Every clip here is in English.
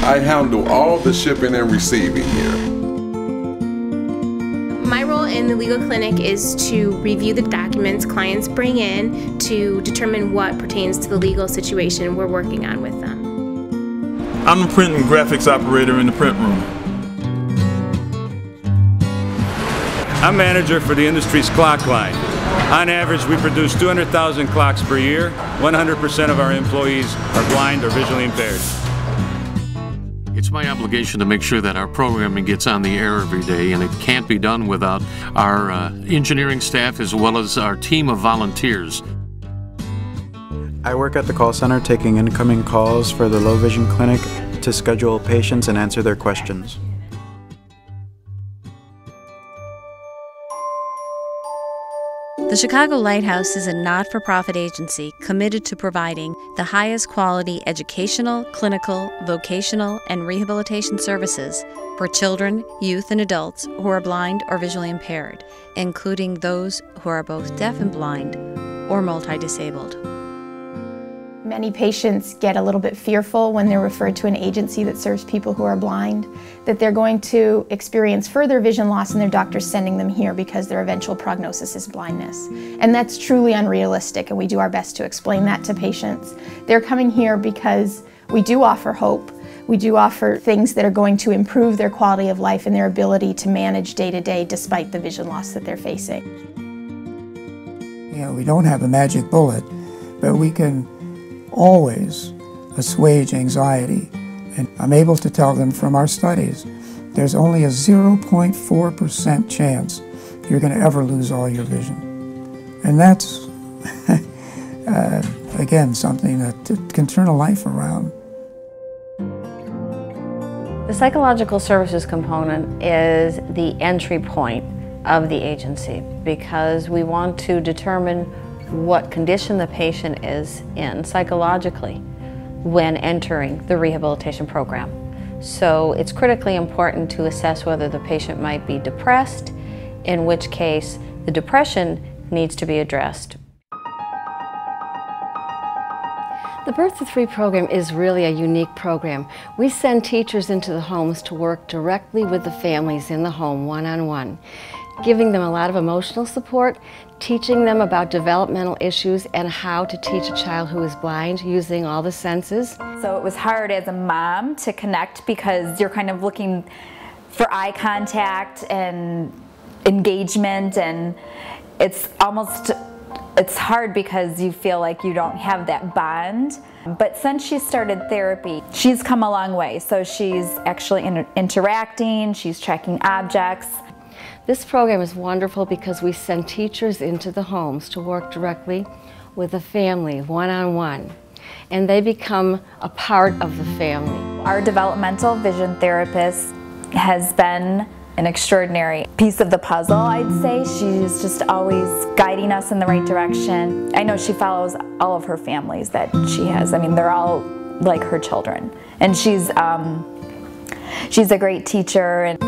I handle all the shipping and receiving here. My role in the legal clinic is to review the documents clients bring in to determine what pertains to the legal situation we're working on with them. I'm the print and graphics operator in the print room. I'm manager for the industry's clock line. On average, we produce 200,000 clocks per year. 100% of our employees are blind or visually impaired. It's my obligation to make sure that our programming gets on the air every day, and it can't be done without our engineering staff as well as our team of volunteers. I work at the call center taking incoming calls for the low vision clinic to schedule patients and answer their questions. The Chicago Lighthouse is a not-for-profit agency committed to providing the highest quality educational, clinical, vocational, and rehabilitation services for children, youth, and adults who are blind or visually impaired, including those who are both deaf and blind or multi-disabled. Many patients get a little bit fearful when they're referred to an agency that serves people who are blind, that they're going to experience further vision loss and their doctor's sending them here because their eventual prognosis is blindness. And that's truly unrealistic, and we do our best to explain that to patients. They're coming here because we do offer hope. We do offer things that are going to improve their quality of life and their ability to manage day to day despite the vision loss that they're facing. You know, we don't have a magic bullet, but we can always assuage anxiety. And I'm able to tell them from our studies, there's only a 0.4% chance you're going to ever lose all your vision. And that's, again, something that can turn a life around. The psychological services component is the entry point of the agency because we want to determine what condition the patient is in psychologically when entering the rehabilitation program. So it's critically important to assess whether the patient might be depressed, in which case the depression needs to be addressed. The Birth to Three program is really a unique program. We send teachers into the homes to work directly with the families in the home one-on-one, giving them a lot of emotional support, teaching them about developmental issues and how to teach a child who is blind using all the senses. So it was hard as a mom to connect because you're kind of looking for eye contact and engagement, and it's hard because you feel like you don't have that bond. But since she started therapy, she's come a long way. So she's actually interacting, she's tracking objects. This program is wonderful because we send teachers into the homes to work directly with the family, one-on-one, and they become a part of the family. Our developmental vision therapist has been an extraordinary piece of the puzzle, I'd say. She's just always guiding us in the right direction. I know she follows all of her families that she has. I mean, they're all like her children. And she's a great teacher and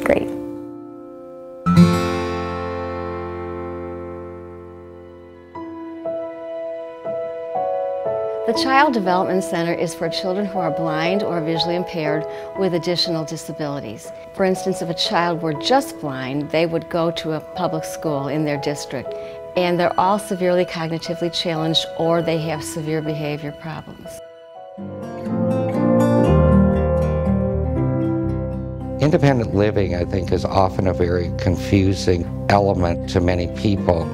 great. The Child Development Center is for children who are blind or visually impaired with additional disabilities. For instance, if a child were just blind, they would go to a public school in their district, and they're all severely cognitively challenged or they have severe behavior problems. Independent living, I think, is often a very confusing element to many people.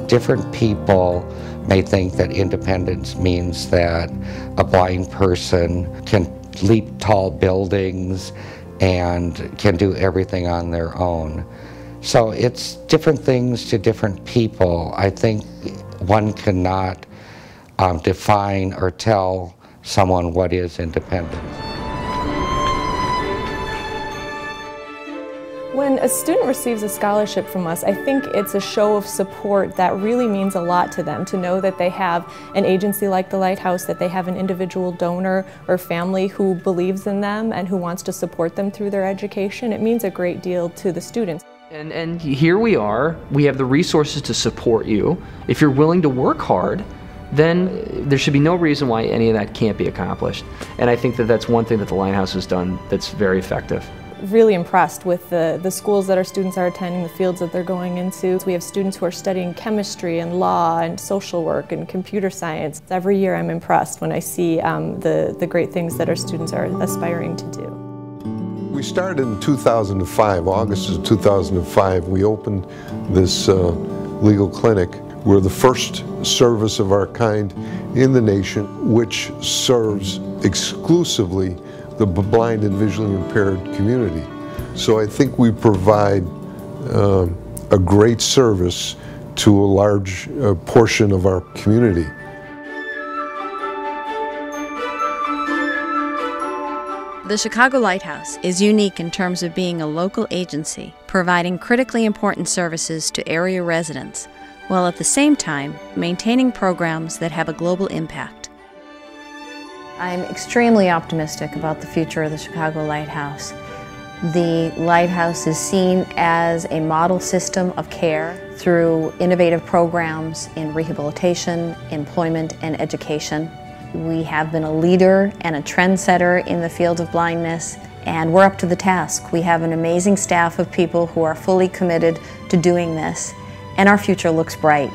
Different people may think that independence means that a blind person can leap tall buildings and can do everything on their own. So it's different things to different people. I think one cannot define or tell someone what is independence. When a student receives a scholarship from us, I think it's a show of support that really means a lot to them, to know that they have an agency like the Lighthouse, that they have an individual donor or family who believes in them and who wants to support them through their education. It means a great deal to the students. And here we are, we have the resources to support you. If you're willing to work hard, then there should be no reason why any of that can't be accomplished. And I think that that's one thing that the Lighthouse has done that's very effective. Really impressed with the schools that our students are attending, the fields that they're going into. We have students who are studying chemistry and law and social work and computer science. Every year I'm impressed when I see the great things that our students are aspiring to do. We started in 2005, August of 2005. We opened this legal clinic. We're the first service of our kind in the nation which serves exclusively the blind and visually impaired community. So I think we provide a great service to a large portion of our community. The Chicago Lighthouse is unique in terms of being a local agency, providing critically important services to area residents, while at the same time maintaining programs that have a global impact. I'm extremely optimistic about the future of the Chicago Lighthouse. The Lighthouse is seen as a model system of care through innovative programs in rehabilitation, employment, and education. We have been a leader and a trendsetter in the field of blindness, and we're up to the task. We have an amazing staff of people who are fully committed to doing this, and our future looks bright.